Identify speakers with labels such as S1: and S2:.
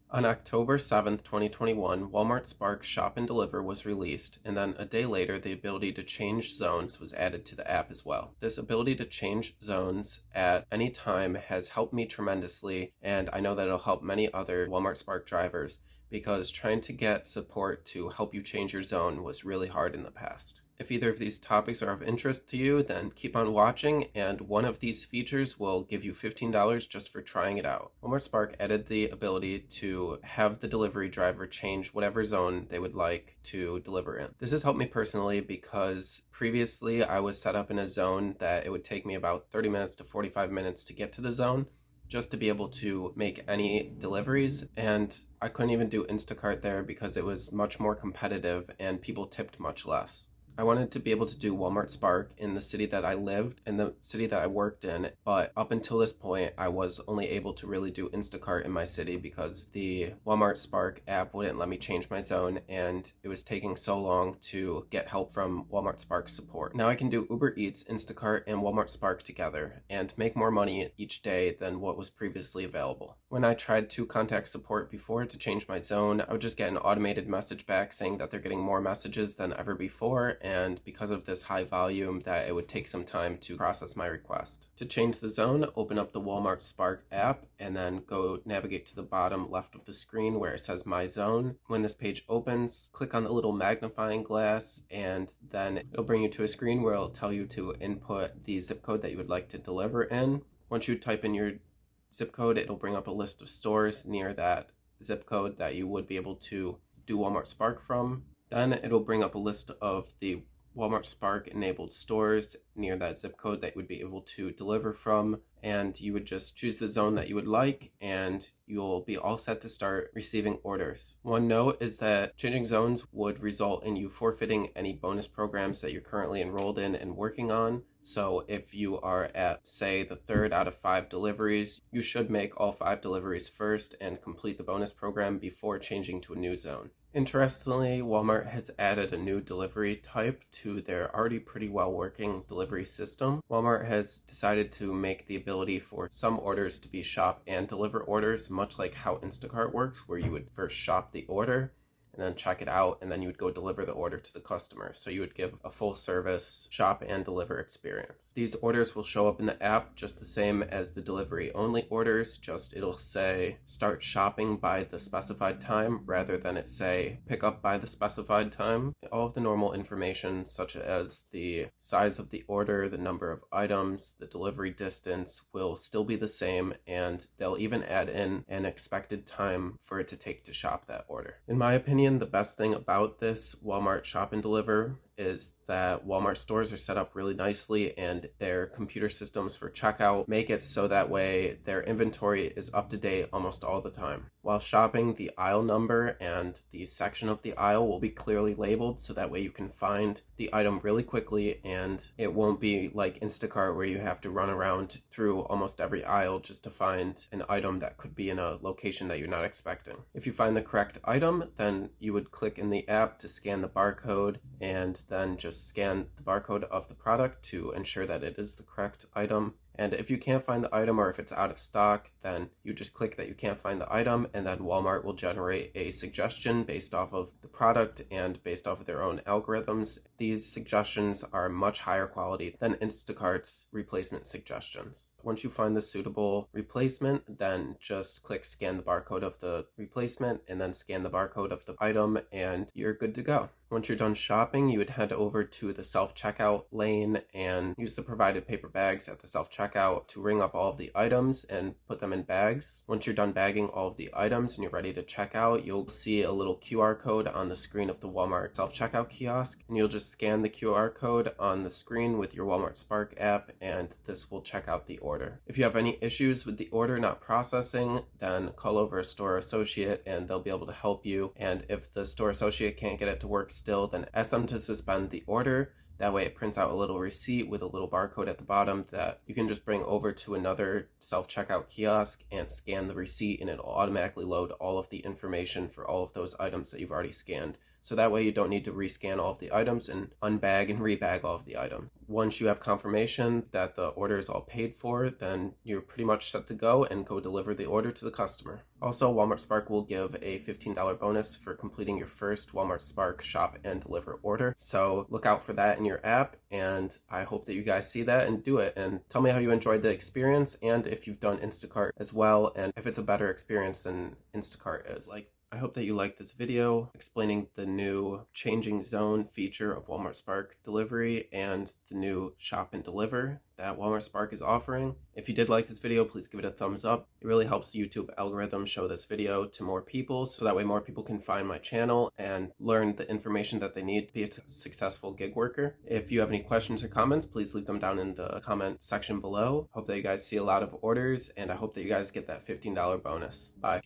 S1: On October 7th, 2021, Walmart Spark Shop and Deliver was released, and then a day later, the ability to change zones was added to the app as well. This ability to change zones at any time has helped me tremendously, and I know that it'll help many other Walmart Spark drivers because trying to get support to help you change your zone was really hard in the past. If either of these topics are of interest to you, then keep on watching, and one of these features will give you $15 just for trying it out. Walmart Spark added the ability to have the delivery driver change whatever zone they would like to deliver in. This has helped me personally because previously I was set up in a zone that it would take me about 30 minutes to 45 minutes to get to the zone just to be able to make any deliveries, and I couldn't even do Instacart there because it was much more competitive and people tipped much less. I wanted to be able to do Walmart Spark in the city that I lived, in the city that I worked in, but up until this point, I was only able to really do Instacart in my city because the Walmart Spark app wouldn't let me change my zone, and it was taking so long to get help from Walmart Spark support. Now I can do Uber Eats, Instacart, and Walmart Spark together, and make more money each day than what was previously available. When I tried to contact support before to change my zone, I would just get an automated message back saying that they're getting more messages than ever before, and because of this high volume that it would take some time to process my request. To change the zone, open up the Walmart Spark app and then go navigate to the bottom left of the screen where it says My Zone. When this page opens, click on the little magnifying glass and then it'll bring you to a screen where it'll tell you to input the zip code that you would like to deliver in. Once you type in your zip code, it'll bring up a list of stores near that zip code that you would be able to do Walmart Spark from. Then it'll bring up a list of the Walmart Spark enabled stores near that zip code that you would be able to deliver from, and you would just choose the zone that you would like and you'll be all set to start receiving orders. One note is that changing zones would result in you forfeiting any bonus programs that you're currently enrolled in and working on. So if you are at, say, the third out of 5 deliveries, you should make all 5 deliveries first and complete the bonus program before changing to a new zone. Interestingly, Walmart has added a new delivery type to their already pretty well working delivery system. Walmart has decided to make the ability for some orders to be shop and deliver orders, much like how Instacart works, where you would first shop the order and then check it out, and then you would go deliver the order to the customer. So you would give a full service shop and deliver experience. These orders will show up in the app just the same as the delivery only orders, just it'll say start shopping by the specified time rather than it say pick up by the specified time. All of the normal information such as the size of the order, the number of items, the delivery distance will still be the same, and they'll even add in an expected time for it to take to shop that order. In my opinion, the best thing about this Walmart Shop and Deliver is that Walmart stores are set up really nicely and their computer systems for checkout make it so that way their inventory is up to date almost all the time. While shopping, the aisle number and the section of the aisle will be clearly labeled so that way you can find the item really quickly, and it won't be like Instacart where you have to run around through almost every aisle just to find an item that could be in a location that you're not expecting. If you find the correct item, then you would click in the app to scan the barcode and then just scan the barcode of the product to ensure that it is the correct item. And if you can't find the item or if it's out of stock, then you just click that you can't find the item, and then Walmart will generate a suggestion based off of the product and based off of their own algorithms. These suggestions are much higher quality than Instacart's replacement suggestions. Once you find the suitable replacement, then just click scan the barcode of the replacement and then scan the barcode of the item and you're good to go. Once you're done shopping, you would head over to the self-checkout lane and use the provided paper bags at the self-checkout to ring up all of the items and put them in bags. Once you're done bagging all of the items and you're ready to check out, you'll see a little QR code on the screen of the Walmart self-checkout kiosk, and you'll just scan the QR code on the screen with your Walmart Spark app, and this will check out the order. If you have any issues with the order not processing, then call over a store associate and they'll be able to help you. And if the store associate can't get it to work still, then ask them to suspend the order. That way it prints out a little receipt with a little barcode at the bottom that you can just bring over to another self-checkout kiosk and scan the receipt, and it'll automatically load all of the information for all of those items that you've already scanned so that way you don't need to rescan all of the items and unbag and rebag all of the items. Once you have confirmation that the order is all paid for, then you're pretty much set to go and go deliver the order to the customer. Also, Walmart Spark will give a $15 bonus for completing your first Walmart Spark shop and deliver order. So look out for that in your app, and I hope that you guys see that and do it. And tell me how you enjoyed the experience and if you've done Instacart as well, and if it's a better experience than Instacart is. I hope that you like this video explaining the new changing zone feature of Walmart Spark delivery and the new shop and deliver that Walmart Spark is offering. If you did like this video, please give it a thumbs up. It really helps the YouTube algorithm show this video to more people, so that way more people can find my channel and learn the information that they need to be a successful gig worker. If you have any questions or comments, please leave them down in the comment section below. Hope that you guys see a lot of orders, and I hope that you guys get that $15 bonus. Bye.